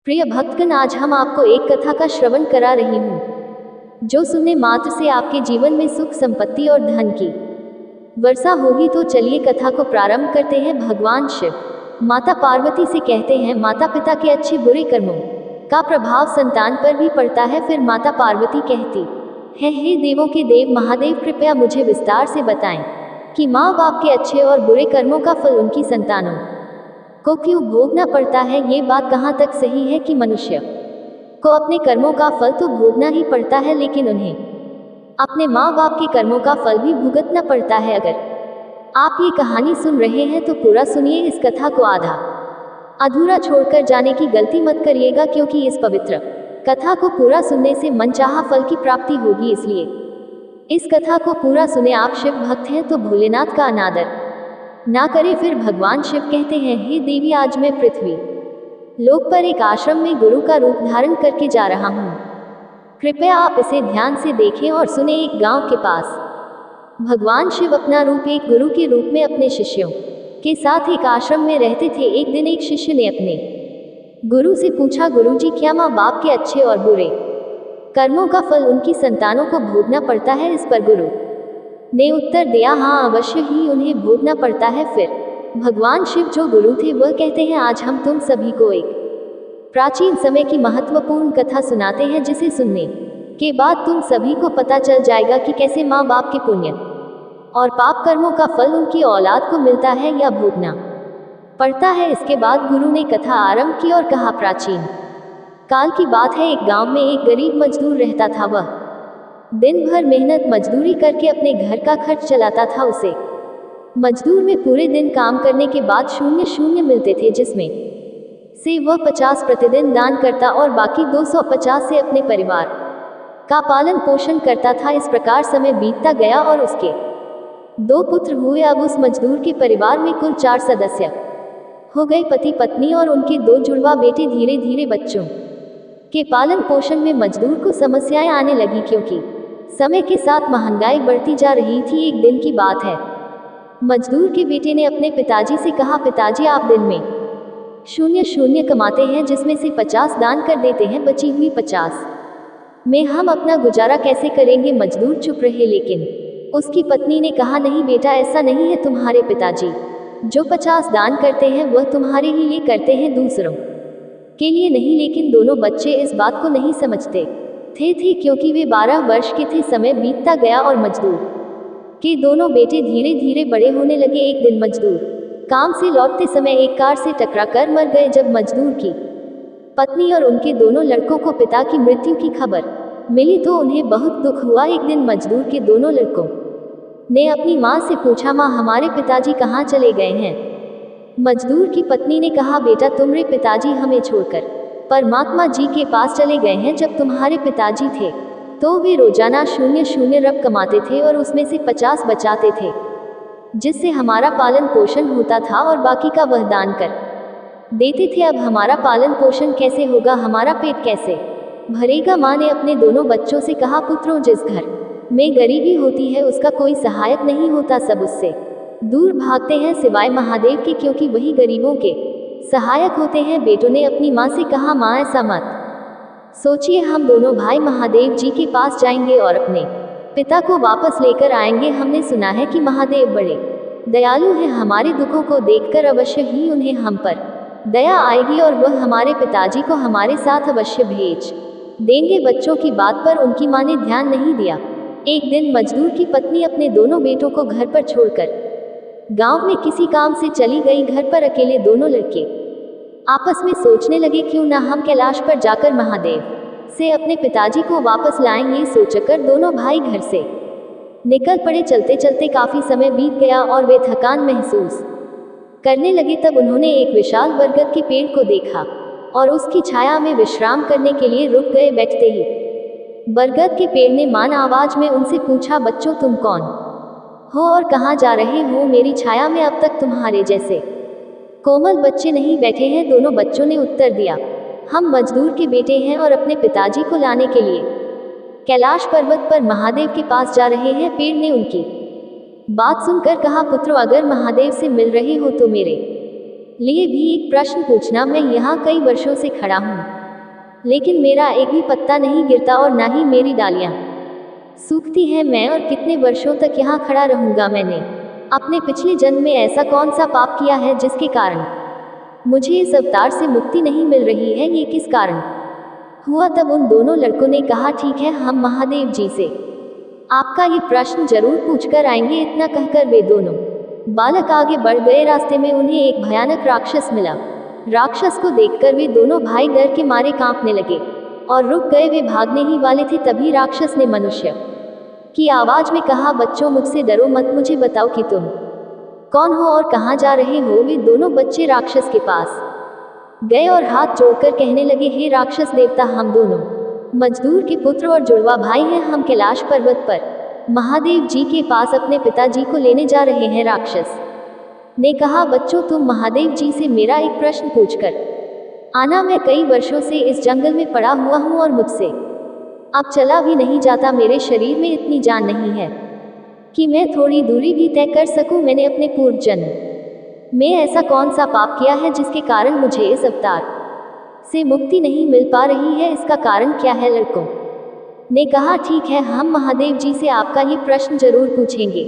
प्रिय भक्तगण, आज हम आपको एक कथा का श्रवण करा रही हूँ जो सुनने मात्र से आपके जीवन में सुख, संपत्ति और धन की वर्षा होगी। तो चलिए कथा को प्रारंभ करते हैं। भगवान शिव माता पार्वती से कहते हैं, माता पिता के अच्छे बुरे कर्मों का प्रभाव संतान पर भी पड़ता है। फिर माता पार्वती कहती है, हे देवों के देव महादेव, कृपया मुझे विस्तार से बताएं कि माँ बाप के अच्छे और बुरे कर्मों का फल उनकी संतानों को क्यों भोगना पड़ता है। ये बात कहाँ तक सही है कि मनुष्य को अपने कर्मों का फल तो भोगना ही पड़ता है, लेकिन उन्हें अपने माँ बाप के कर्मों का फल भी भुगतना पड़ता है। अगर आप ये कहानी सुन रहे हैं तो पूरा सुनिए। इस कथा को आधा अधूरा छोड़कर जाने की गलती मत करिएगा, क्योंकि इस पवित्र कथा को पूरा सुनने से मनचाहा फल की प्राप्ति होगी। इसलिए इस कथा को पूरा सुने। आप शिव भक्त हैं तो भोलेनाथ का अनादर ना करें। फिर भगवान शिव कहते हैं, हे देवी, आज मैं पृथ्वी लोक पर एक आश्रम में गुरु का रूप धारण करके जा रहा हूँ। कृपया आप इसे ध्यान से देखें और सुने। एक गांव के पास भगवान शिव अपना रूप एक गुरु के रूप में अपने शिष्यों के साथ एक आश्रम में रहते थे। एक दिन एक शिष्य ने अपने गुरु से पूछा, गुरुजी, क्या माँ बाप के अच्छे और बुरे कर्मों का फल उनकी संतानों को भोगना पड़ता है? इस पर गुरु ने उत्तर दिया, हाँ, अवश्य ही उन्हें भोगना पड़ता है। फिर भगवान शिव जो गुरु थे वह कहते हैं, आज हम तुम सभी को एक प्राचीन समय की महत्वपूर्ण कथा सुनाते हैं, जिसे सुनने के बाद तुम सभी को पता चल जाएगा कि कैसे माँ बाप के पुण्य और पाप कर्मों का फल उनकी औलाद को मिलता है या भोगना पड़ता है। इसके बाद गुरु ने कथा आरंभ की और कहा, प्राचीन काल की बात है। एक गांव में एक गरीब मजदूर रहता था। वह दिन भर मेहनत मजदूरी करके अपने घर का खर्च चलाता था। उसे मजदूर में पूरे दिन काम करने के बाद शून्य मिलते थे, जिसमें से वह 50 प्रतिदिन दान करता और बाकी 250 से अपने परिवार का पालन पोषण करता था। इस प्रकार समय बीतता गया और उसके 2 पुत्र हुए। अब उस मजदूर के परिवार में कुल 4 सदस्य हो गए, पति पत्नी और उनके 2 जुड़वा बेटे। धीरे धीरे बच्चों के पालन पोषण में मजदूर को समस्याएं आने लगी, क्योंकि समय के साथ महंगाई बढ़ती जा रही थी। एक दिन की बात है, मजदूर के बेटे ने अपने पिताजी से कहा, पिताजी, आप दिन में शून्य कमाते हैं, जिसमें से 50 दान कर देते हैं, बची हुई 50 में हम अपना गुजारा कैसे करेंगे? मजदूर चुप रहे, लेकिन उसकी पत्नी ने कहा, नहीं बेटा, ऐसा नहीं है। तुम्हारे पिताजी जो 50 दान करते हैं वह तुम्हारे ही लिए करते हैं, दूसरों के लिए नहीं। लेकिन दोनों बच्चे इस बात को नहीं समझते थे क्योंकि वे 12 वर्ष के थे। समय बीतता गया और मजदूर के दोनों बेटे धीरे धीरे बड़े होने लगे। एक दिन मजदूर काम से लौटते समय एक कार से टकराकर मर गए। जब मजदूर की पत्नी और उनके दोनों लड़कों को पिता की मृत्यु की खबर मिली तो उन्हें बहुत दुख हुआ। एक दिन मजदूर के दोनों लड़कों ने अपनी माँ से पूछा, माँ, हमारे पिताजी कहाँ चले गए हैं? मजदूर की पत्नी ने कहा, बेटा, तुम्हारे पिताजी हमें छोड़कर परमात्मा जी के पास चले गए हैं। जब तुम्हारे पिताजी थे तो वे रोजाना शून्य रब कमाते थे और उसमें से 50 बचाते थे, जिससे हमारा पालन पोषण होता था और बाकी का वह दान कर देते थे। अब हमारा पालन पोषण कैसे होगा? हमारा पेट कैसे भरेगा? माँ ने अपने दोनों बच्चों से कहा, पुत्रों, जिस घर में गरीबी होती है उसका कोई सहायक नहीं होता, सब उससे दूर भागते हैं सिवाय महादेव के, क्योंकि वही गरीबों के सहायक होते हैं। बेटों ने अपनी माँ से कहा, माँ, ऐसा मत सोचिए, हम दोनों भाई महादेव जी के पास जाएंगे और अपने पिता को वापस लेकर आएंगे। हमने सुना है कि महादेव बड़े दयालु हैं, हमारे दुखों को देखकर अवश्य ही उन्हें हम पर दया आएगी और वह हमारे पिताजी को हमारे साथ अवश्य भेज देंगे। बच्चों की बात पर उनकी माँ ने ध्यान नहीं दिया। एक दिन मजदूर की पत्नी अपने दोनों बेटों को घर पर छोड़कर गांव में किसी काम से चली गई। घर पर अकेले दोनों लड़के आपस में सोचने लगे, क्यों ना हम कैलाश पर जाकर महादेव से अपने पिताजी को वापस लाएं। ये सोचकर दोनों भाई घर से निकल पड़े। चलते चलते काफी समय बीत गया और वे थकान महसूस करने लगे। तब उन्होंने एक विशाल बरगद के पेड़ को देखा और उसकी छाया में विश्राम करने के लिए रुक गए। बैठते ही बरगद के पेड़ ने मान आवाज में उनसे पूछा, बच्चों, तुम कौन हो और कहाँ जा रहे हो? मेरी छाया में अब तक तुम्हारे जैसे कोमल बच्चे नहीं बैठे हैं। दोनों बच्चों ने उत्तर दिया, हम मजदूर के बेटे हैं और अपने पिताजी को लाने के लिए कैलाश पर्वत पर महादेव के पास जा रहे हैं। पेड़ ने उनकी बात सुनकर कहा, पुत्रों, अगर महादेव से मिल रहे हो तो मेरे लिए भी एक प्रश्न पूछना। मैं यहाँ कई वर्षों से खड़ा हूँ, लेकिन मेरा एक भी पत्ता नहीं गिरता और ना ही मेरी डालियाँ सूखती हैं। मैं और कितने वर्षों तक यहाँ खड़ा रहूँगा? मैंने अपने पिछले जन्म में ऐसा कौन सा पाप किया है जिसके कारण मुझे इस अवतार से मुक्ति नहीं मिल रही है? ये किस कारण हुआ? तब उन दोनों लड़कों ने कहा, ठीक है, हम महादेव जी से आपका ये प्रश्न जरूर पूछकर आएंगे। इतना कहकर वे दोनों बालक आगे बढ़ गए। रास्ते में उन्हें एक भयानक राक्षस मिला। राक्षस को देखकर वे दोनों भाई डर के मारे कांपने लगे और रुक गए। वे भागने ही वाले थे, तभी राक्षस ने मनुष्य की आवाज में कहा, बच्चों मुझसे डरो मत, मुझे बताओ कि तुम कौन हो और कहाँ जा रहे हो? वे दोनों बच्चे राक्षस के पास गए और हाथ जोड़कर कहने लगे, हे राक्षस देवता, हम दोनों मजदूर के पुत्र और जुड़वा भाई हैं। हम कैलाश पर्वत पर महादेव जी के पास अपने पिताजी को लेने जा रहे हैं। राक्षस ने कहा, बच्चों तुम महादेव जी से मेरा एक प्रश्न पूछकर आना। मैं कई वर्षों से इस जंगल में पड़ा हुआ हूँ और मुझसे अब चला भी नहीं जाता। मेरे शरीर में इतनी जान नहीं है कि मैं थोड़ी दूरी भी तय कर सकूं। मैंने अपने पूर्व जन्म में ऐसा कौन सा पाप किया है जिसके कारण मुझे इस अवतार से मुक्ति नहीं मिल पा रही है? इसका कारण क्या है? लड़कों ने कहा, ठीक है, हम महादेव जी से आपका ये प्रश्न जरूर पूछेंगे।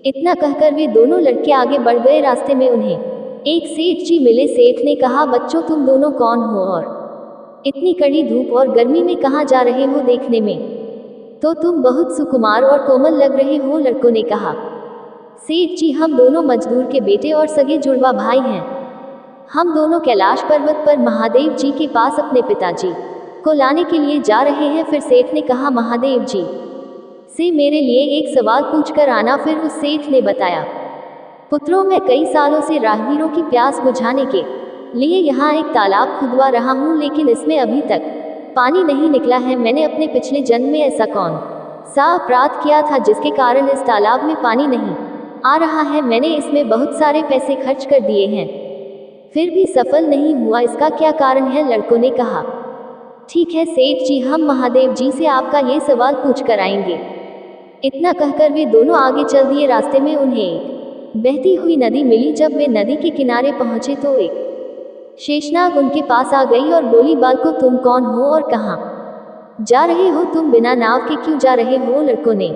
इतना कहकर वे दोनों लड़के आगे बढ़ गए। रास्ते में उन्हें एक सेठ जी मिले। सेठ ने कहा, बच्चों तुम दोनों कौन हो और इतनी कड़ी धूप और गर्मी में कहाँ जा रहे हो? देखने में तो तुम बहुत सुकुमार और कोमल लग रहे हो। लड़कों ने कहा, सेठ जी, हम दोनों मजदूर के बेटे और सगे जुड़वा भाई हैं। हम दोनों कैलाश पर्वत पर महादेव जी के पास अपने पिताजी को लाने के लिए जा रहे हैं। फिर सेठ ने कहा, महादेव जी से मेरे लिए एक सवाल पूछकर आना। फिर उस सेठ ने बताया, पुत्रों, मैं कई सालों से राहगीरों की प्यास बुझाने के लिए यहाँ एक तालाब खुदवा रहा हूँ, लेकिन इसमें अभी तक पानी नहीं निकला है। मैंने अपने पिछले जन्म में ऐसा कौन सा अपराध किया था जिसके कारण इस तालाब में पानी नहीं आ रहा है? मैंने इसमें बहुत सारे पैसे खर्च कर दिए हैं, फिर भी सफल नहीं हुआ। इसका क्या कारण है? लड़कों ने कहा, ठीक है सेठ जी, हम महादेव जी से आपका ये सवाल पूछ कर आएंगे। इतना कहकर वे दोनों आगे चल दिए। रास्ते में उन्हें एक बहती हुई नदी मिली। जब वे नदी के किनारे पहुंचे तो एक शेषनाग उनके पास आ गई और बोली, बालको, तुम कौन हो और कहाँ जा रहे हो? तुम बिना नाव के क्यों जा रहे हो? लड़कों ने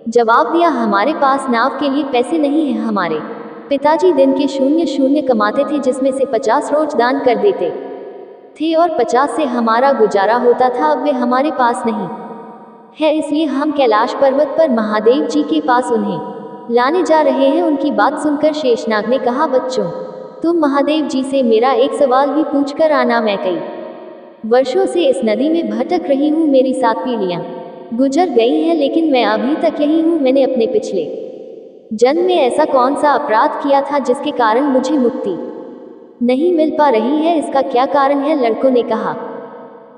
जवाब दिया, हमारे पास नाव के लिए पैसे नहीं है। हमारे पिताजी दिन के 0 कमाते थे, जिसमें से 50 रोज दान कर देते थे और 50 से हमारा गुजारा होता था। अब वे हमारे पास नहीं है, इसलिए हम कैलाश पर्वत पर महादेव जी के पास उन्हें लाने जा रहे हैं। उनकी बात सुनकर शेषनाग ने कहा, बच्चों, तुम महादेव जी से मेरा एक सवाल भी पूछकर आना। मैं कई वर्षों से इस नदी में भटक रही हूँ। मेरी 7 पीढ़ियाँ गुजर गई हैं, लेकिन मैं अभी तक यही हूँ। मैंने अपने पिछले जन्म में ऐसा कौन सा अपराध किया था जिसके कारण मुझे मुक्ति नहीं मिल पा रही है? इसका क्या कारण है? लड़कों ने कहा,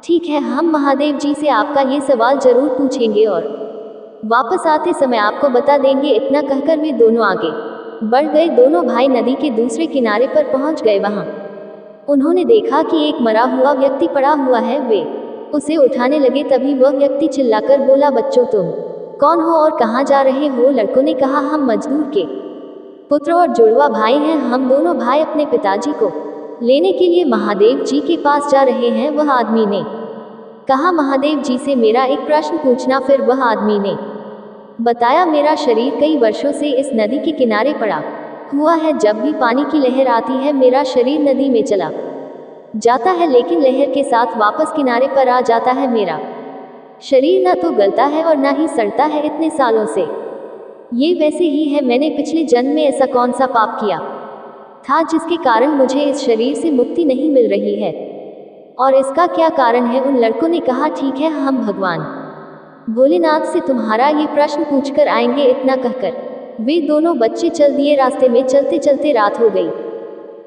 ठीक है, हम महादेव जी से आपका ये सवाल जरूर पूछेंगे और वापस आते समय आपको बता देंगे। इतना कहकर वे दोनों आगे बढ़ गए। दोनों भाई नदी के दूसरे किनारे पर पहुंच गए। वहां उन्होंने देखा कि एक मरा हुआ व्यक्ति पड़ा हुआ है। वे उसे उठाने लगे, तभी वह व्यक्ति चिल्लाकर बोला, बच्चों, तुम कौन हो और कहाँ जा रहे हो? लड़कों ने कहा, हम मजदूर के पुत्र और जुड़वा भाई हैं। हम दोनों भाई अपने पिताजी को लेने के लिए महादेव जी के पास जा रहे हैं। वह आदमी ने कहा, महादेव जी से मेरा एक प्रश्न पूछना। फिर वह आदमी ने बताया, मेरा शरीर कई वर्षों से इस नदी के किनारे पड़ा हुआ है। जब भी पानी की लहर आती है, मेरा शरीर नदी में चला जाता है, लेकिन लहर के साथ वापस किनारे पर आ जाता है। मेरा शरीर न तो गलता है और न ही सड़ता है। इतने सालों से ये वैसे ही है। मैंने पिछले जन्म में ऐसा कौन सा पाप किया था जिसके कारण मुझे इस शरीर से मुक्ति नहीं मिल रही है, और इसका क्या कारण है? उन लड़कों ने कहा, ठीक है, हम भगवान भोलेनाथ से तुम्हारा ये प्रश्न पूछकर आएंगे। इतना कहकर वे दोनों बच्चे चल दिए। रास्ते में चलते चलते रात हो गई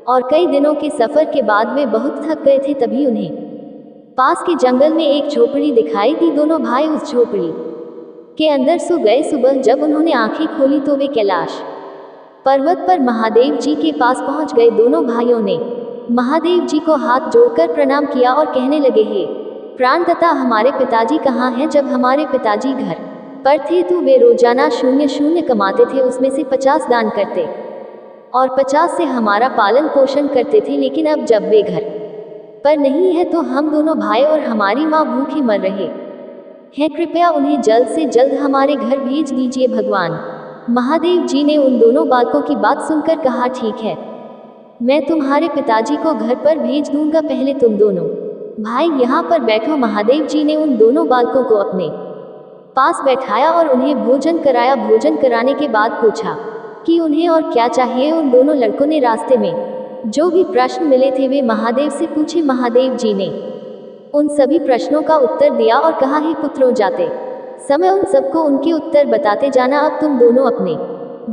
और कई दिनों के सफर के बाद वे बहुत थक गए थे। तभी उन्हें पास के जंगल में एक झोपड़ी दिखाई दी। दोनों भाई उस झोपड़ी के अंदर सो गए। सुबह जब उन्होंने आंखें खोली तो वे कैलाश पर्वत पर महादेव जी के पास पहुंच गए। दोनों भाइयों ने महादेव जी को हाथ जोड़कर प्रणाम किया और कहने लगे, हे प्राणदाता, हमारे पिताजी कहाँ हैं? जब हमारे पिताजी घर पर थे तो वे रोजाना 0 कमाते थे, उसमें से 50 दान करते और 50 से हमारा पालन पोषण करते थे, लेकिन अब जब वे घर पर नहीं है तो हम दोनों भाई और हमारी माँ भूखी मर रहे हैं। कृपया उन्हें जल्द से जल्द हमारे घर भेज दीजिए भगवान। महादेव जी ने उन दोनों बालकों की बात सुनकर कहा, ठीक है, मैं तुम्हारे पिताजी को घर पर भेज दूंगा, पहले तुम दोनों भाई यहाँ पर बैठो। महादेव जी ने उन दोनों बालकों को अपने पास बैठाया और उन्हें भोजन कराया। भोजन कराने के बाद पूछा कि उन्हें और क्या चाहिए। उन दोनों लड़कों ने रास्ते में जो भी प्रश्न मिले थे वे महादेव से पूछे। महादेव जी ने उन सभी प्रश्नों का उत्तर दिया और कहा, हे पुत्रों, जाते समय उन सबको उनके उत्तर बताते जाना। अब तुम दोनों अपने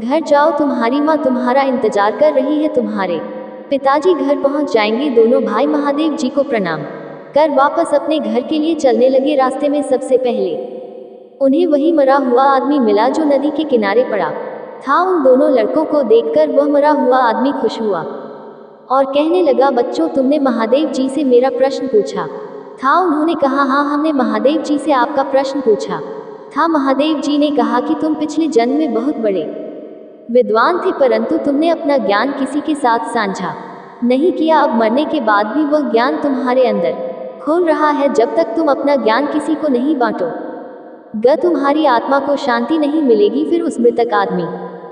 घर जाओ, तुम्हारी माँ तुम्हारा इंतजार कर रही है। तुम्हारे पिताजी घर पहुंच जाएंगे। दोनों भाई महादेव जी को प्रणाम कर वापस अपने घर के लिए चलने लगे। रास्ते में सबसे पहले उन्हें वही मरा हुआ आदमी मिला जो नदी के किनारे पड़ा था। उन दोनों लड़कों को देखकर वह मरा हुआ आदमी खुश हुआ और कहने लगा, बच्चों, तुमने महादेव जी से मेरा प्रश्न पूछा था? उन्होंने कहा, हाँ, हमने महादेव जी से आपका प्रश्न पूछा था। महादेव जी ने कहा कि तुम पिछले जन्म में बहुत बड़े विद्वान थे, परंतु तुमने अपना ज्ञान किसी के साथ साझा नहीं किया। अब मरने के बाद भी वह ज्ञान तुम्हारे अंदर खोल रहा है। जब तक तुम अपना ज्ञान किसी को नहीं बांटोगे, तुम्हारी आत्मा को शांति नहीं मिलेगी। फिर उस मृतक आदमी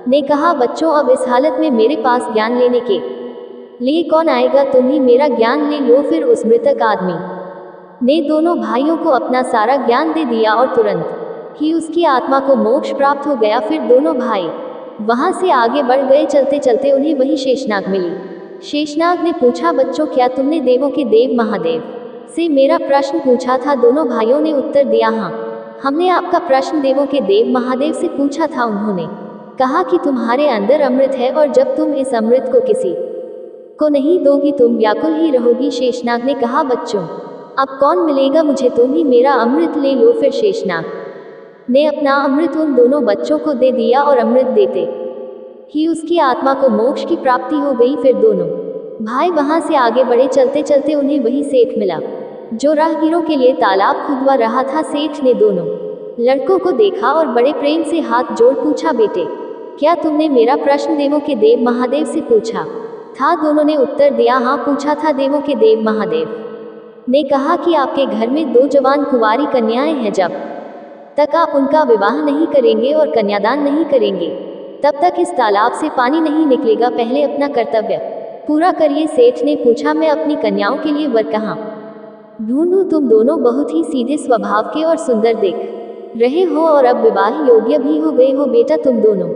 ने कहा, बच्चों, अब इस हालत में मेरे पास ज्ञान लेने के लिए कौन आएगा? तुम ही मेरा ज्ञान ले लो। फिर उस मृतक आदमी ने दोनों भाइयों को अपना सारा ज्ञान दे दिया और तुरंत ही उसकी आत्मा को मोक्ष प्राप्त हो गया। फिर दोनों भाई वहां से आगे बढ़ गए। चलते चलते उन्हें वही शेषनाग मिली। शेषनाग ने पूछा, बच्चों, क्या तुमने देवों के देव महादेव से मेरा प्रश्न पूछा था? दोनों भाइयों ने उत्तर दिया, हाँ, हमने आपका प्रश्न देवों के देव महादेव से पूछा था। उन्होंने कहा कि तुम्हारे अंदर अमृत है और जब तुम इस अमृत को किसी को नहीं दोगी तुम व्याकुल ही रहोगी। शेषनाग ने कहा, बच्चों, अब कौन मिलेगा मुझे? तुम ही मेरा अमृत ले लो। फिर शेषनाग ने अपना अमृत उन दोनों बच्चों को दे दिया और अमृत देते ही उसकी आत्मा को मोक्ष की प्राप्ति हो गई। फिर दोनों भाई वहां से आगे बढ़े। चलते चलते उन्हें वही सेठ मिला जो राहगीरों के लिए तालाब खुदवा रहा था। सेठ ने दोनों लड़कों को देखा और बड़े प्रेम से हाथ जोड़ पूछा, बेटे, क्या तुमने मेरा प्रश्न देवों के देव महादेव से पूछा था? दोनों ने उत्तर दिया, हाँ, पूछा था। देवों के देव महादेव ने कहा कि आपके घर में 2 जवान कुंवारी कन्याएं हैं। जब तक आप उनका विवाह नहीं करेंगे और कन्यादान नहीं करेंगे, तब तक इस तालाब से पानी नहीं निकलेगा। पहले अपना कर्तव्य पूरा करिए। सेठ ने पूछा, मैं अपनी कन्याओं के लिए वर कहाँ ढूंढूं? तुम दोनों बहुत ही सीधे स्वभाव के और सुंदर दिख रहे हो और अब विवाह योग्य भी हो गए हो। बेटा, तुम दोनों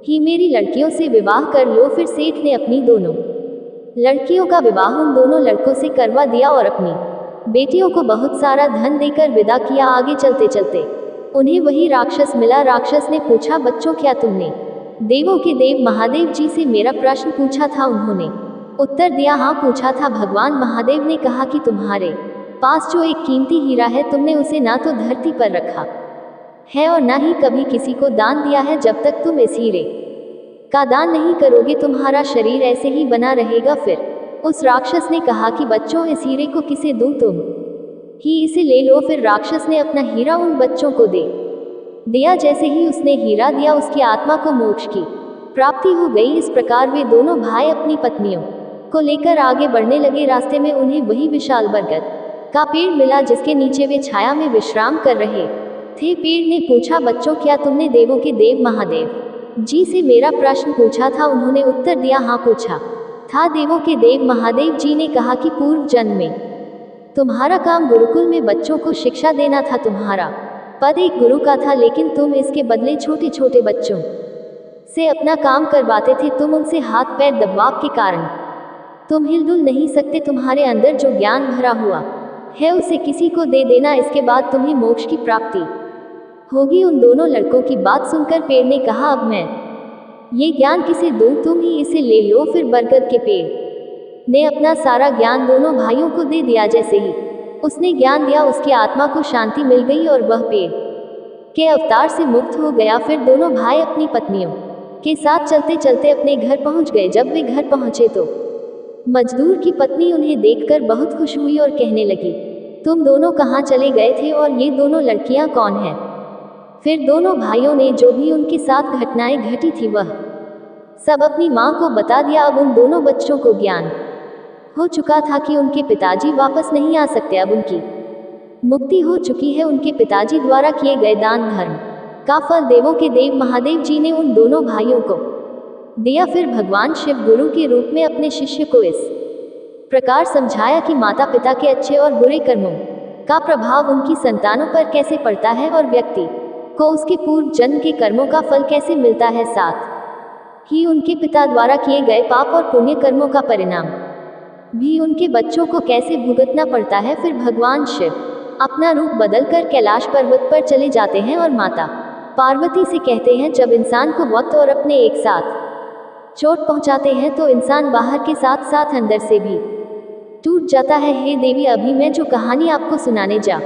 ही मेरी लड़कियों से विवाह कर लो। फिर सेठ ने अपनी दोनों लड़कियों का विवाह उन दोनों लड़कों से करवा दिया और अपनी बेटियों को बहुत सारा धन देकर विदा किया। आगे चलते चलते उन्हें वही राक्षस मिला। राक्षस ने पूछा, बच्चों, क्या तुमने देवों के देव महादेव जी से मेरा प्रश्न पूछा था? उन्होंने उत्तर दिया, हाँ, पूछा था। भगवान महादेव ने कहा कि तुम्हारे पास जो एक कीमती हीरा है, तुमने उसे ना तो धरती पर रखा है और ना ही कभी किसी को दान दिया है। जब तक तुम इस हीरे का दान नहीं करोगे, तुम्हारा शरीर ऐसे ही बना रहेगा। फिर उस राक्षस ने कहा कि बच्चों, इस हीरे को किसे दूं? तुम ही इसे ले लो। फिर राक्षस ने अपना हीरा उन बच्चों को दे दिया। जैसे ही उसने हीरा दिया, उसकी आत्मा को मोक्ष की प्राप्ति हो गई। इस प्रकार वे दोनों भाई अपनी पत्नियों को लेकर आगे बढ़ने लगे। रास्ते में उन्हें वही विशाल बरगद का पेड़ मिला जिसके नीचे वे छाया में विश्राम कर रहे थे। पेड़ ने पूछा, बच्चों, क्या तुमने देवों के देव महादेव जी से मेरा प्रश्न पूछा था? उन्होंने उत्तर दिया, हाँ, पूछा था। देवों के देव महादेव जी ने कहा कि पूर्व जन्म में तुम्हारा काम गुरुकुल में बच्चों को शिक्षा देना था। तुम्हारा पद एक गुरु का था, लेकिन तुम इसके बदले छोटे छोटे बच्चों से अपना काम करवाते थे। तुम उनसे हाथ पैर दबाव के कारण तुम हिलडुल नहीं सकते। तुम्हारे अंदर जो ज्ञान भरा हुआ है उसे किसी को दे देना, इसके बाद तुम्हें मोक्ष की प्राप्ति होगी। उन दोनों लड़कों की बात सुनकर पेड़ ने कहा, अब मैं ये ज्ञान किसे दूं? तुम ही इसे ले लो। फिर बरगद के पेड़ ने अपना सारा ज्ञान दोनों भाइयों को दे दिया। जैसे ही उसने ज्ञान दिया, उसकी आत्मा को शांति मिल गई और वह पेड़ के अवतार से मुक्त हो गया। फिर दोनों भाई अपनी पत्नियों के साथ चलते चलते अपने घर पहुंच गए। जब वे घर पहुंचे तो मजदूर की पत्नी उन्हें देखकर बहुत खुश हुई और कहने लगी, तुम दोनों कहाँ चले गए थे और ये दोनों लड़कियां कौन हैं? फिर दोनों भाइयों ने जो भी उनके साथ घटनाएं घटी थी वह सब अपनी माँ को बता दिया। अब उन दोनों बच्चों को ज्ञान हो चुका था कि उनके पिताजी वापस नहीं आ सकते। अब उनकी मुक्ति हो चुकी है। उनके पिताजी द्वारा किए गए दान धर्म का फल देवों के देव महादेव जी ने उन दोनों भाइयों को दिया। फिर भगवान शिव गुरु के रूप में अपने शिष्य को इस प्रकार समझाया कि माता पिता के अच्छे और बुरे कर्मों का प्रभाव उनकी संतानों पर कैसे पड़ता है और व्यक्ति को उसके पूर्व जन्म के कर्मों का फल कैसे मिलता है, साथ ही उनके पिता द्वारा किए गए पाप और पुण्य कर्मों का परिणाम भी उनके बच्चों को कैसे भुगतना पड़ता है। फिर भगवान शिव अपना रूप बदलकर कैलाश पर्वत पर चले जाते हैं और माता पार्वती से कहते हैं, जब इंसान को वक्त और अपने एक साथ चोट पहुंचाते हैं तो इंसान बाहर के साथ साथ अंदर से भी टूट जाता है। हे देवी, अभी मैं जो कहानी आपको सुनाने जा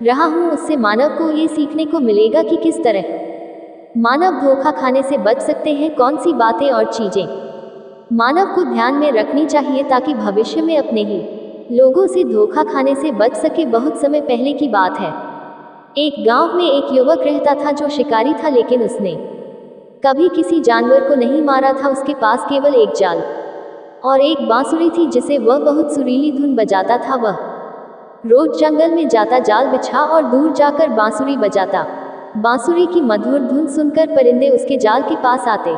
रहा हूँ उससे मानव को ये सीखने को मिलेगा कि किस तरह मानव धोखा खाने से बच सकते हैं, कौन सी बातें और चीजें मानव को ध्यान में रखनी चाहिए ताकि भविष्य में अपने ही लोगों से धोखा खाने से बच सके। बहुत समय पहले की बात है। एक गांव में एक युवक रहता था जो शिकारी था, लेकिन उसने कभी किसी जानवर को नहीं मारा था। उसके पास केवल एक जाल और एक बांसुरी थी जिसे वह बहुत सुरीली धुन बजाता था। वह रोज जंगल में जाता, जाल बिछा और दूर जाकर बांसुरी बजाता। बांसुरी की मधुर धुन सुनकर परिंदे उसके जाल के पास आते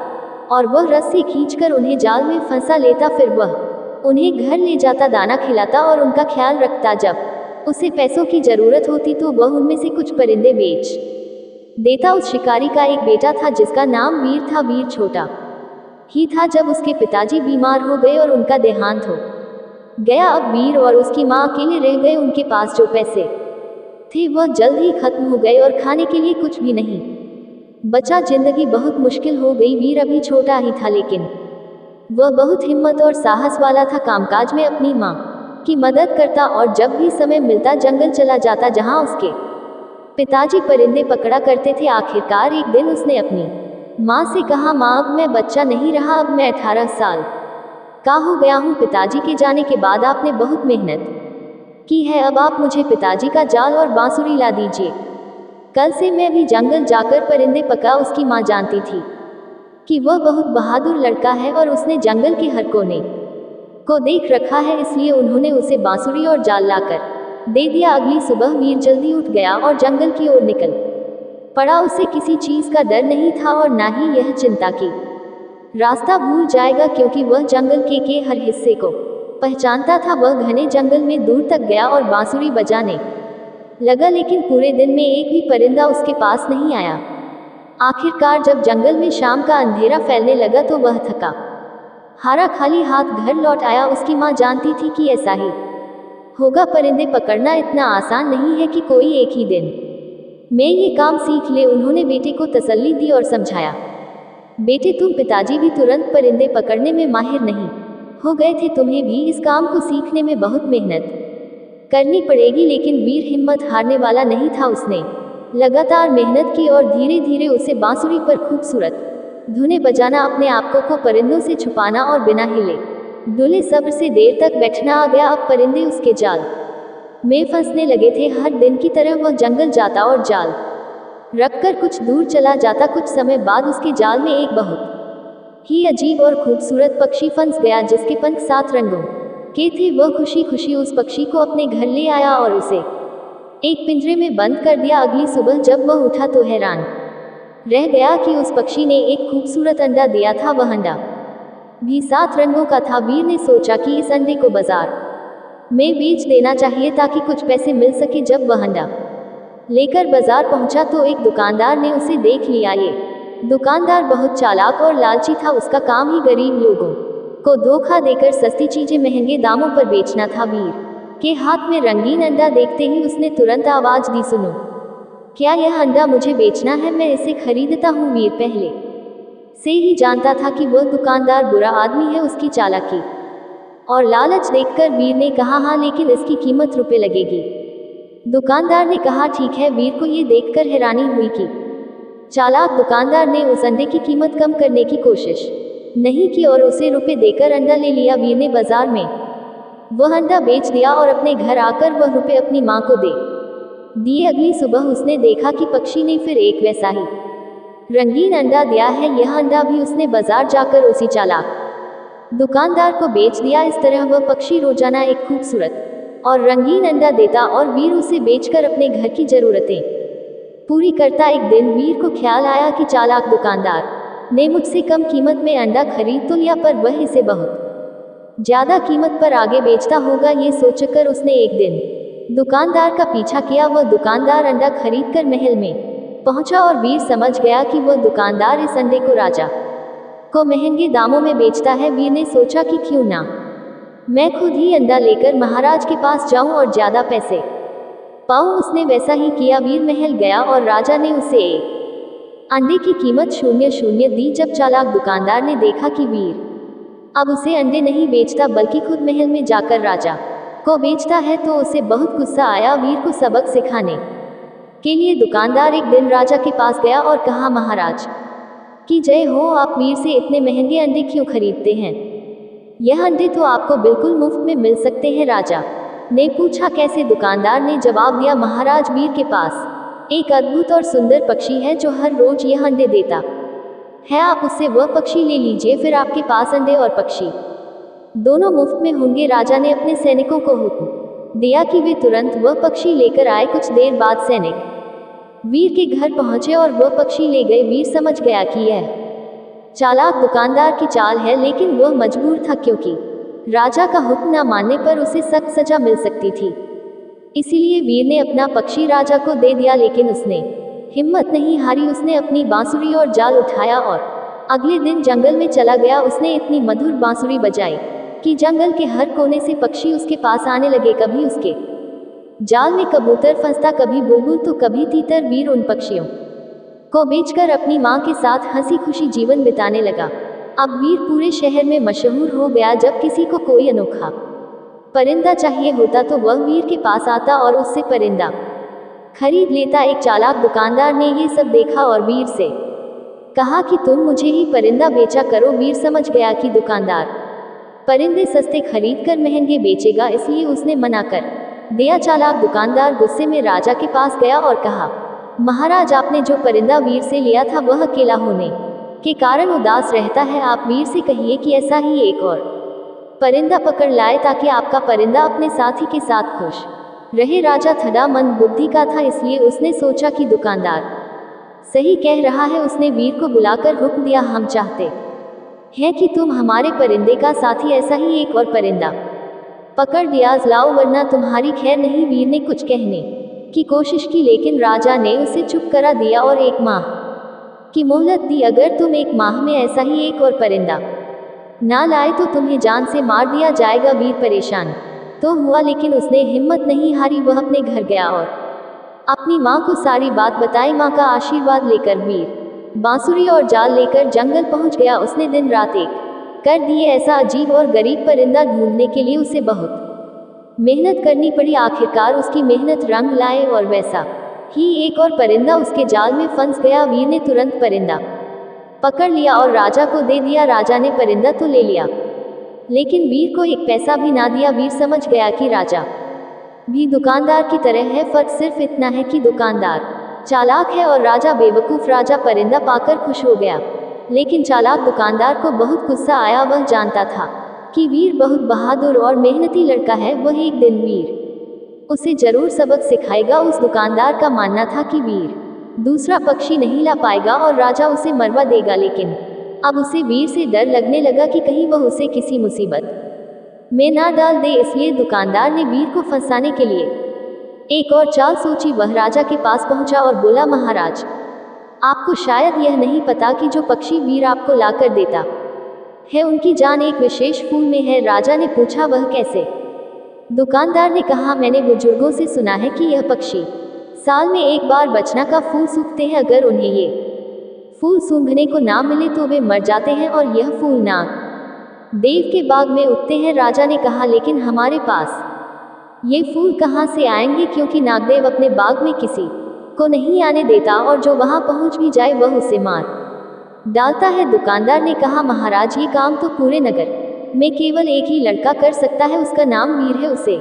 और वह रस्सी खींचकर उन्हें जाल में फंसा लेता। फिर वह उन्हें घर ले जाता, दाना खिलाता और उनका ख्याल रखता। जब उसे पैसों की जरूरत होती तो वह उनमें से कुछ परिंदे बेच देता। उस शिकारी का एक बेटा था जिसका नाम वीर था। वीर छोटा ही था जब उसके पिताजी बीमार हो गए और उनका देहांत हो गया। अब वीर और उसकी माँ अकेले रह गए। उनके पास जो पैसे थे वह जल्द ही खत्म हो गए और खाने के लिए कुछ भी नहीं बचा। जिंदगी बहुत मुश्किल हो गई। वीर अभी छोटा ही था, लेकिन वह बहुत हिम्मत और साहस वाला था। कामकाज में अपनी माँ की मदद करता और जब भी समय मिलता जंगल चला जाता जहाँ उसके पिताजी परिंदे पकड़ा करते थे। आखिरकार एक दिन उसने अपनी माँ से कहा, माँ, अब मैं बच्चा नहीं रहा, अब मैं 18 साल का हो गया हूँ। पिताजी के जाने के बाद आपने बहुत मेहनत की है, अब आप मुझे पिताजी का जाल और बांसुरी ला दीजिए। कल से मैं भी जंगल जाकर परिंदे पका। उसकी माँ जानती थी कि वह बहुत बहादुर लड़का है और उसने जंगल के हर कोने को देख रखा है, इसलिए उन्होंने उसे बांसुरी और जाल लाकर दे दिया। अगली सुबह वीर जल्दी उठ गया और जंगल की ओर निकल पड़ा। उसे किसी चीज का डर नहीं था और ना ही यह चिंता कि रास्ता भूल जाएगा, क्योंकि वह जंगल के हर हिस्से को पहचानता था। वह घने जंगल में दूर तक गया और बांसुरी बजाने लगा, लेकिन पूरे दिन में एक भी परिंदा उसके पास नहीं आया। आखिरकार जब जंगल में शाम का अंधेरा फैलने लगा तो वह थका हारा खाली हाथ घर लौट आया। उसकी माँ जानती थी कि ऐसा ही होगा। परिंदे पकड़ना इतना आसान नहीं है कि कोई एक ही दिन में ये काम सीख ले। उन्होंने बेटे को तसल्ली दी और समझाया, बेटे, तुम पिताजी भी तुरंत परिंदे पकड़ने में माहिर नहीं हो गए थे, तुम्हें भी इस काम को सीखने में बहुत मेहनत करनी पड़ेगी। लेकिन वीर हिम्मत हारने वाला नहीं था। उसने लगातार मेहनत की और धीरे धीरे उसे बांसुरी पर खूबसूरत धुनें बजाना, अपने आप को परिंदों से छुपाना और बिना हिले डुले सब्र से देर तक बैठना आ गया। अब परिंदे उसके जाल में फंसने लगे थे। हर दिन की तरह वह जंगल जाता और जाल रखकर कुछ दूर चला जाता। कुछ समय बाद उसके जाल में एक बहुत ही अजीब और खूबसूरत पक्षी फंस गया जिसके पंख 7 रंगों के थे। वह खुशी खुशी उस पक्षी को अपने घर ले आया और उसे एक पिंजरे में बंद कर दिया। अगली सुबह जब वह उठा तो हैरान रह गया कि उस पक्षी ने एक खूबसूरत अंडा दिया था। वह अंडा भी 7 रंगों का था। वीर ने सोचा कि इस अंडे को बाजार में बेच देना चाहिए ताकि कुछ पैसे मिल सके। जब वह अंडा लेकर बाजार पहुंचा तो एक दुकानदार ने उसे देख लिया। ये दुकानदार बहुत चालाक और लालची था। उसका काम ही गरीब लोगों को धोखा देकर सस्ती चीजें महंगे दामों पर बेचना था। वीर के हाथ में रंगीन अंडा देखते ही उसने तुरंत आवाज दी, सुनो, क्या यह अंडा मुझे बेचना है? मैं इसे खरीदता हूँ। वीर पहले से ही जानता था कि वह दुकानदार बुरा आदमी है। उसकी चालाकी और लालच देखकर वीर ने कहा, हाँ, लेकिन इसकी कीमत रुपए लगेगी। दुकानदार ने कहा, ठीक है। वीर को ये देखकर हैरानी हुई कि चालाक दुकानदार ने उस अंडे की कीमत कम करने की कोशिश नहीं की और उसे रुपए देकर अंडा ले लिया। वीर ने बाजार में वह अंडा बेच दिया और अपने घर आकर वह रुपए अपनी माँ को दे दिए। अगली सुबह उसने देखा कि पक्षी ने फिर एक वैसा ही रंगीन अंडा दिया है। यह अंडा भी उसने बाजार जाकर उसी चालाक दुकानदार को बेच दिया। इस तरह वह पक्षी रोजाना एक खूबसूरत और रंगीन अंडा देता और वीर उसे बेचकर अपने घर की जरूरतें पूरी करता। एक दिन वीर को ख्याल आया कि चालाक दुकानदार ने मुझसे कम कीमत में अंडा खरीद तो लिया, पर वह इसे बहुत ज्यादा कीमत पर आगे बेचता होगा। ये सोचकर उसने एक दिन दुकानदार का पीछा किया। वह दुकानदार अंडा खरीदकर महल में पहुंचा और वीर समझ गया कि वह दुकानदार इस अंडे को राजा को महंगे दामों में बेचता है। वीर ने सोचा कि क्यों ना मैं खुद ही अंडा लेकर महाराज के पास जाऊं और ज्यादा पैसे पाऊं। उसने वैसा ही किया। वीर महल गया और राजा ने उसे एक अंडे की कीमत 0 दी। जब चालाक दुकानदार ने देखा कि वीर अब उसे अंडे नहीं बेचता बल्कि खुद महल में जाकर राजा को बेचता है, तो उसे बहुत गुस्सा आया। वीर को सबक सिखाने के लिए दुकानदार एक दिन राजा के पास गया और कहा, महाराज की जय हो, आप वीर से इतने महंगे अंडे क्यों खरीदते हैं? यह अंडे तो आपको बिल्कुल मुफ्त में मिल सकते हैं। राजा ने पूछा, कैसे? दुकानदार ने जवाब दिया, महाराज, वीर के पास एक अद्भुत और सुंदर पक्षी है जो हर रोज यह अंडे देता है। आप उससे वह पक्षी ले लीजिए, फिर आपके पास अंडे और पक्षी दोनों मुफ्त में होंगे। राजा ने अपने सैनिकों को हुक्म दिया कि वे तुरंत वह पक्षी लेकर आए। कुछ देर बाद सैनिक वीर के घर पहुंचे और वह पक्षी ले गए। वीर समझ गया कि यह चालाक दुकानदार की चाल है, लेकिन वह मजबूर था क्योंकि राजा का हुक्म न मानने पर उसे सख्त सजा मिल सकती थी। इसीलिए वीर ने अपना पक्षी राजा को दे दिया, लेकिन उसने हिम्मत नहीं हारी। उसने अपनी बांसुरी और जाल उठाया और अगले दिन जंगल में चला गया। उसने इतनी मधुर बांसुरी बजाई कि जंगल के हर कोने से पक्षी उसके पास आने लगे। कभी उसके जाल में कबूतर फंसता, कभी बुलबुल तो कभी तीतर। वीर उन पक्षियों को बेचकर अपनी माँ के साथ हंसी खुशी जीवन बिताने लगा। अब वीर पूरे शहर में मशहूर हो गया। जब किसी को कोई अनोखा परिंदा चाहिए होता तो वह वीर के पास आता और उससे परिंदा खरीद लेता। एक चालाक दुकानदार ने ये सब देखा और वीर से कहा कि तुम मुझे ही परिंदा बेचा करो। वीर समझ गया कि दुकानदार परिंदे सस्ते खरीदकर महंगे बेचेगा, इसलिए उसने मना कर दिया। चालाक दुकानदार गुस्से में राजा के पास गया और कहा, महाराज, आपने जो परिंदा वीर से लिया था वह अकेला होने के कारण उदास रहता है। आप वीर से कहिए कि ऐसा ही एक और परिंदा पकड़ लाए ताकि आपका परिंदा अपने साथी के साथ खुश रहे। राजा थोड़ा मंद बुद्धि का था, इसलिए उसने सोचा कि दुकानदार सही कह रहा है। उसने वीर को बुलाकर हुक्म दिया, हम चाहते हैं कि तुम हमारे परिंदे का साथी ऐसा ही एक और परिंदा पकड़ लिया लाओ, वरना तुम्हारी खैर नहीं। वीर ने कुछ कहने की कोशिश की, लेकिन राजा ने उसे चुप करा दिया और 1 माह की मोहलत दी। अगर तुम 1 माह में ऐसा ही एक और परिंदा ना लाए तो तुम्हें जान से मार दिया जाएगा। वीर परेशान तो हुआ, लेकिन उसने हिम्मत नहीं हारी। वह अपने घर गया और अपनी माँ को सारी बात बताई। माँ का आशीर्वाद लेकर वीर बांसुरी और जाल लेकर जंगल पहुंच गया। उसने दिन रात एक कर दिए। ऐसा अजीब और गरीब परिंदा ढूंढने के लिए उसे बहुत मेहनत करनी पड़ी। आखिरकार उसकी मेहनत रंग लाए और वैसा ही एक और परिंदा उसके जाल में फंस गया। वीर ने तुरंत परिंदा पकड़ लिया और राजा को दे दिया। राजा ने परिंदा तो ले लिया, लेकिन वीर को 1 पैसा भी ना दिया। वीर समझ गया कि राजा भी दुकानदार की तरह है, फर्क सिर्फ इतना है कि दुकानदार चालाक है और राजा बेवकूफ़। राजा परिंदा पाकर खुश हो गया, लेकिन चालाक दुकानदार को बहुत गुस्सा आया। वह जानता था कि वीर बहुत बहादुर और मेहनती लड़का है। वह एक दिन वीर उसे जरूर सबक सिखाएगा। उस दुकानदार का मानना था कि वीर दूसरा पक्षी नहीं ला पाएगा और राजा उसे मरवा देगा, लेकिन अब उसे वीर से डर लगने लगा कि कहीं वह उसे किसी मुसीबत में ना डाल दे। इसलिए दुकानदार ने वीर को फंसाने के लिए एक और चाल सोची। वह राजा के पास पहुंचा और बोला, महाराज, आपको शायद यह नहीं पता कि जो पक्षी वीर आपको लाकर देता है उनकी जान एक विशेष फूल में है। राजा ने पूछा, वह कैसे? दुकानदार ने कहा, मैंने बुजुर्गों से सुना है कि यह पक्षी साल में 1 बार बचना का फूल सूंघते हैं। अगर उन्हें ये फूल सूंघने को ना मिले तो वे मर जाते हैं और यह फूल नाग देव के बाग में उगते हैं। राजा ने कहा, लेकिन हमारे पास ये फूल कहाँ से आएंगे, क्योंकि नागदेव अपने बाग में किसी को नहीं आने देता और जो वहां पहुंच भी जाए वह उसे मार डालता है। दुकानदार ने कहा, महाराज, ये काम तो पूरे नगर में केवल एक ही लड़का कर सकता है, उसका नाम वीर है। उसे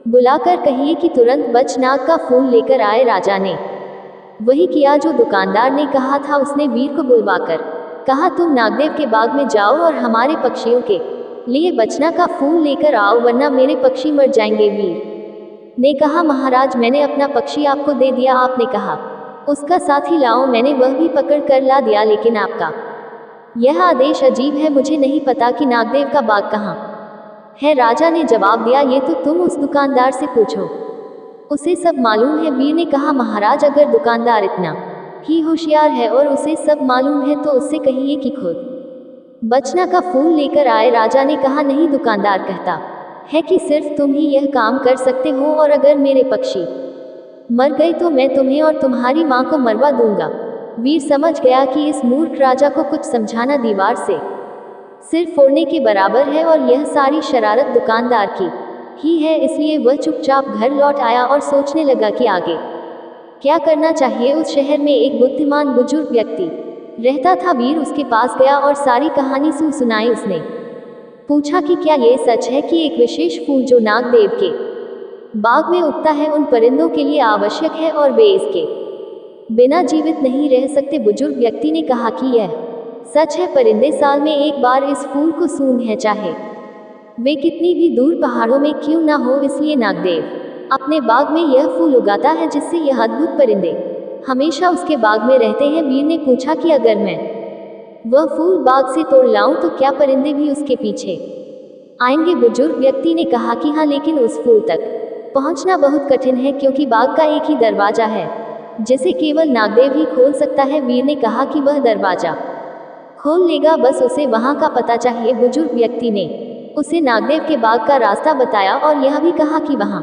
बुलाकर कहिए कि तुरंत बच नाग का फूल लेकर आए। राजा ने वही किया जो दुकानदार ने कहा था। उसने वीर को बुलवाकर कहा, तुम नागदेव के बाग में जाओ और हमारे पक्षियों के लिए बचना का फूल लेकर आओ, वरना मेरे पक्षी मर जाएंगे। वीर ने कहा, महाराज मैंने अपना पक्षी आपको दे दिया। आपने कहा उसका साथी लाओ, मैंने वह भी पकड़ कर ला दिया, लेकिन आपका यह आदेश अजीब है। मुझे नहीं पता कि नागदेव का बाग कहाँ है। राजा ने जवाब दिया, ये तो तुम उस दुकानदार से पूछो, उसे सब मालूम है। वीर ने कहा, महाराज अगर दुकानदार इतना ही होशियार है और उसे सब मालूम है तो उससे कहिए कि खुद बचना का फूल लेकर आए। राजा ने कहा, नहीं, दुकानदार कहता है कि सिर्फ तुम ही यह काम कर सकते हो, और अगर मेरे पक्षी मर गए तो मैं तुम्हें और तुम्हारी माँ को मरवा दूंगा। वीर समझ गया कि इस मूर्ख राजा को कुछ समझाना दीवार से सिर फोड़ने के बराबर है, और यह सारी शरारत दुकानदार की ही है। इसलिए वह चुपचाप घर लौट आया और सोचने लगा कि आगे क्या करना चाहिए। उस शहर में एक बुद्धिमान बुजुर्ग व्यक्ति रहता था। वीर उसके पास गया और सारी कहानी सुनाई। उसने पूछा कि क्या यह सच है कि एक विशेष फूल जो नागदेव के बाग में उगता है उन परिंदों के लिए आवश्यक है और वे इसके बिना जीवित नहीं रह सकते। बुजुर्ग व्यक्ति ने कहा कि यह सच है। परिंदे साल में एक बार इस फूल को सूंघ है, चाहे वे कितनी भी दूर पहाड़ों में क्यों ना हो। इसलिए नागदेव अपने बाग में यह फूल उगाता है, जिससे यह अद्भुत परिंदे हमेशा उसके बाग में रहते हैं। वीर ने पूछा कि अगर मैं वह फूल बाग से तोड़ लाऊं तो क्या परिंदे भी उसके पीछे आएंगे। बुजुर्ग व्यक्ति ने कहा कि हाँ, लेकिन उस फूल तक पहुंचना बहुत कठिन है, क्योंकि बाग का एक ही दरवाजा है जिसे केवल नागदेव ही खोल सकता है। वीर ने कहा कि वह दरवाजा खोल लेगा, बस उसे वहां का पता चाहिए। बुजुर्ग व्यक्ति ने उसे नागदेव के बाग का रास्ता बताया और यह भी कहा कि वहां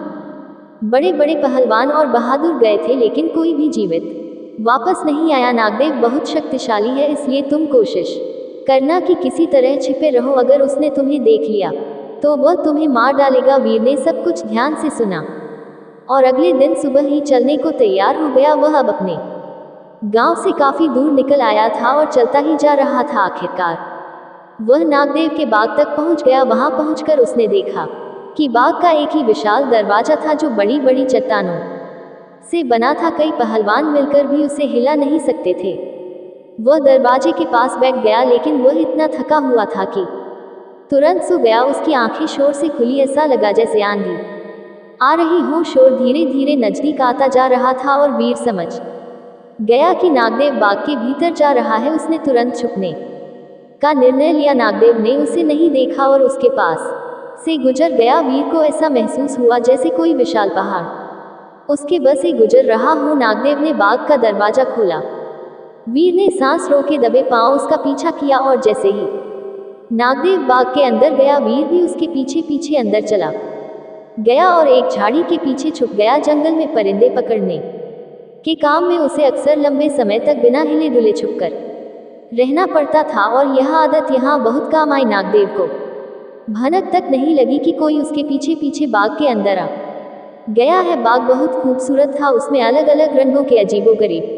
बड़े बड़े पहलवान और बहादुर गए थे, लेकिन कोई भी जीवित वापस नहीं आया। नागदेव बहुत शक्तिशाली है, इसलिए तुम कोशिश करना कि किसी तरह छिपे रहो। अगर उसने तुम्हें देख लिया तो वह तुम्हें मार डालेगा। वीर ने सब कुछ ध्यान से सुना और अगले दिन सुबह ही चलने को तैयार हो गया। वह अब अपने गांव से काफी दूर निकल आया था और चलता ही जा रहा था। आखिरकार वह नागदेव के बाग तक पहुंच गया। वहां पहुंचकर उसने देखा कि बाग का एक ही विशाल दरवाजा था जो बड़ी बड़ी चट्टानों से बना था। कई पहलवान मिलकर भी उसे हिला नहीं सकते थे। वह दरवाजे के पास बैठ गया, लेकिन वह इतना थका हुआ था कि तुरंत सो गया। उसकी आंखें शोर से खुली, ऐसा लगा जैसे आंधी आ रही हो। शोर धीरे धीरे नजदीक आता जा रहा था और वीर समझ गया कि नागदेव बाग के भीतर जा रहा है। उसने तुरंत छुपने का निर्णय लिया। नागदेव ने उसे नहीं देखा और उसके पास से गुजर गया। वीर को ऐसा महसूस हुआ जैसे कोई विशाल पहाड़ उसके बस से गुजर रहा हो। नागदेव ने बाग का दरवाजा खोला। वीर ने सांस रोके दबे पांव उसका पीछा किया, और जैसे ही नागदेव बाग के अंदर गया, वीर भी उसके पीछे पीछे अंदर चला गया और एक झाड़ी के पीछे छुप गया। जंगल में परिंदे पकड़ने के काम में उसे अक्सर लंबे समय तक बिना हिले डुले छुपकर रहना पड़ता था, और यह आदत यहाँ बहुत काम आई। नागदेव को भनक तक नहीं लगी कि कोई उसके पीछे पीछे बाग के अंदर आ गया है। बाग बहुत खूबसूरत था। उसमें अलग अलग रंगों के अजीबोगरीब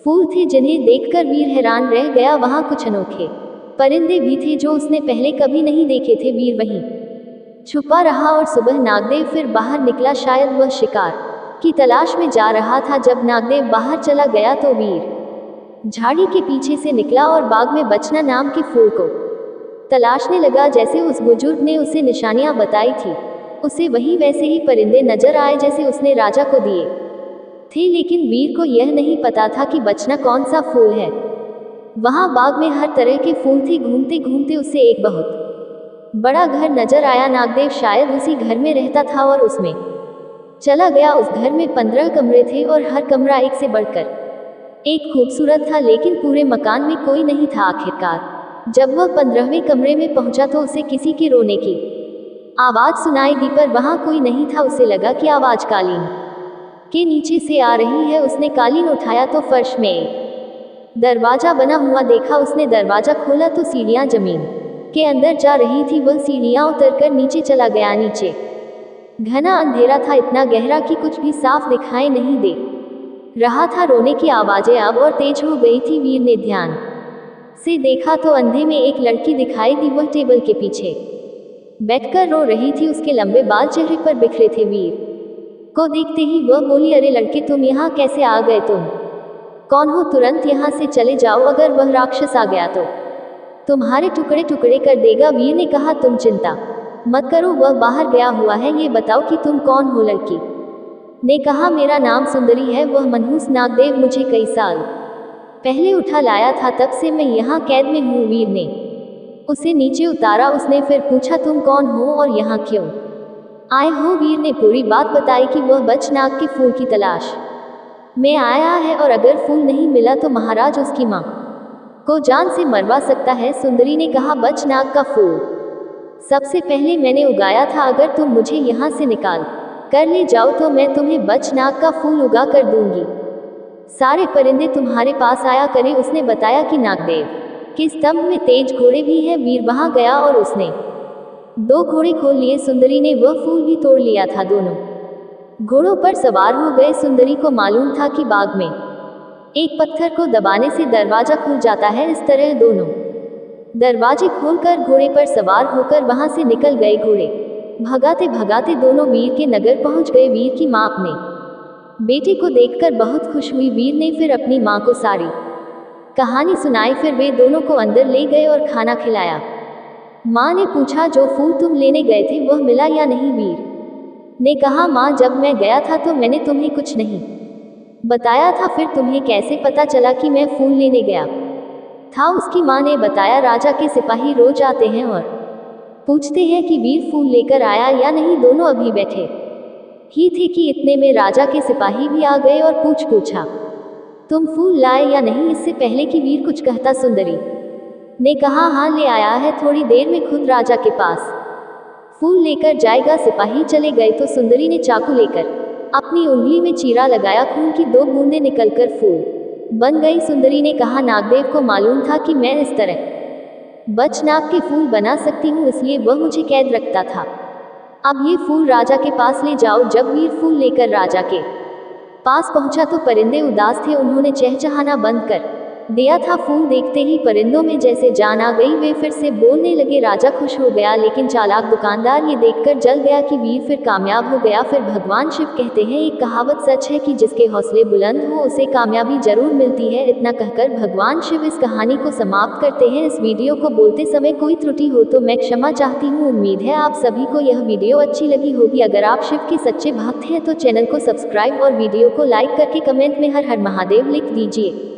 फूल थे, जिन्हें देखकर वीर हैरान रह गया। वहां कुछ अनोखे परिंदे भी थे जो उसने पहले कभी नहीं देखे थे। वीर वहीं छुपा रहा और सुबह नागदेव फिर बाहर निकला। शायद वह शिकार की तलाश में जा रहा था। जब नागदेव बाहर चला गया तो वीर झाड़ी के पीछे से निकला और बाग में बचना नाम के फूल को तलाशने लगा, जैसे उस बुजुर्ग ने उसे निशानियां बताई थी। उसे वही वैसे ही परिंदे नजर आए जैसे उसने राजा को दिए थे, लेकिन वीर को यह नहीं पता था कि बचना कौन सा फूल है। वहां बाग में हर तरह के फूल थे। घूमते घूमते उसे एक बहुत बड़ा घर नजर आया। नागदेव शायद उसी घर में रहता था और उसमें चला गया। उस घर में 15 कमरे थे और हर कमरा एक से बढ़कर एक खूबसूरत था, लेकिन पूरे मकान में कोई नहीं था। आखिरकार जब वह 15वें कमरे में पहुंचा तो उसे किसी के रोने की आवाज सुनाई दी, पर वहां कोई नहीं था। उसे लगा कि आवाज कालीन के नीचे से आ रही है। उसने कालीन उठाया तो फर्श में एक दरवाजा बना हुआ देखा। उसने दरवाजा खोला तो सीढ़ियां जमीन के अंदर जा रही थी। वह सीढ़ियां उतरकर नीचे चला गया। नीचे घना अंधेरा था, इतना गहरा कि कुछ भी साफ दिखाई नहीं दे रहा था। रोने की आवाजें अब और तेज हो गई थी। वीर ने ध्यान से देखा तो अंधे में एक लड़की दिखाई दी। वह टेबल के पीछे बैठकर रो रही थी। उसके लंबे बाल चेहरे पर बिखरे थे। वीर को देखते ही वह बोली, अरे लड़के, तुम यहाँ कैसे आ गए? तुम कौन हो, तुरंत यहाँ से चले जाओ, अगर वह राक्षस आ गया तो तुम्हारे टुकड़े टुकड़े कर देगा। वीर ने कहा, तुम चिंता मत करो, वह बाहर गया हुआ है। ये बताओ कि तुम कौन हो। लड़की ने कहा, मेरा नाम सुंदरी है। वह मनहूस नागदेव मुझे कई साल पहले उठा लाया था, तब से मैं यहाँ कैद में हूँ। वीर ने उसे नीचे उतारा। उसने फिर पूछा, तुम कौन हो और यहाँ क्यों आए हो। वीर ने पूरी बात बताई कि वह बचनाग के फूल की तलाश में आया है और अगर फूल नहीं मिला तो महाराज उसकी माँ को जान से मरवा सकता है। सुंदरी ने कहा, बचनाग का फूल सबसे पहले मैंने उगाया था। अगर तुम मुझे यहाँ से निकाल कर ले जाओ तो मैं तुम्हें बचनाग का फूल उगा कर दूंगी। सारे परिंदे तुम्हारे पास आया करें। उसने बताया कि नागदेव के स्तंभ में तेज घोड़े भी हैं। वीर वहां गया और उसने 2 घोड़े खोल लिए। सुंदरी ने वह फूल भी तोड़ लिया था। दोनों घोड़ों पर सवार हो गए। सुंदरी को मालूम था कि बाग में एक पत्थर को दबाने से दरवाजा खुल जाता है। इस तरह दोनों दरवाजे खोलकर घोड़े पर सवार होकर वहां से निकल गए। घोड़े भगाते भगाते दोनों वीर के नगर पहुंच गए। वीर की माँ अपने बेटे को देखकर बहुत खुश हुई। वीर ने फिर अपनी माँ को सारी कहानी सुनाई। फिर वे दोनों को अंदर ले गए और खाना खिलाया। माँ ने पूछा, जो फूल तुम लेने गए थे वह मिला या नहीं। वीर ने कहा, माँ जब मैं गया था तो मैंने तुम्हें कुछ नहीं बताया था, फिर तुम्हें कैसे पता चला कि मैं फूल लेने गया था। उसकी माँ ने बताया, राजा के सिपाही रोज आते हैं और पूछते हैं कि वीर फूल लेकर आया या नहीं। दोनों अभी बैठे ही थे कि इतने में राजा के सिपाही भी आ गए और पूछा, तुम फूल लाए या नहीं, इससे पहले कि वीर कुछ कहता सुंदरी ने कहा, हाँ ले आया है, थोड़ी देर में खुद राजा के पास फूल लेकर जाएगा। सिपाही चले गए तो सुंदरी ने चाकू लेकर अपनी उंगली में चीरा लगाया। खून की 2 बूंदें निकलकर फूल बन गई। सुंदरी ने कहा, नागदेव को मालूम था कि मैं इस तरह बचनाग के फूल बना सकती हूँ, इसलिए वह मुझे कैद रखता था। अब ये फूल राजा के पास ले जाओ। जब वीर फूल लेकर राजा के पास पहुंचा तो परिंदे उदास थे। उन्होंने चहचहाना बंद कर दिया था। फूल देखते ही परिंदों में जैसे जान आ गई। वे फिर से बोलने लगे। राजा खुश हो गया, लेकिन चालाक दुकानदार ये देखकर जल गया कि वीर फिर कामयाब हो गया। फिर भगवान शिव कहते हैं, एक कहावत सच है कि जिसके हौसले बुलंद हो उसे कामयाबी जरूर मिलती है। इतना कहकर भगवान शिव इस कहानी को समाप्त करते हैं। इस वीडियो को बोलते समय कोई त्रुटि हो तो मैं क्षमा चाहती हूँ। उम्मीद है आप सभी को यह वीडियो अच्छी लगी होगी। अगर आप शिव के सच्चे भक्त हैं तो चैनल को सब्सक्राइब और वीडियो को लाइक करके कमेंट में हर हर महादेव लिख दीजिए।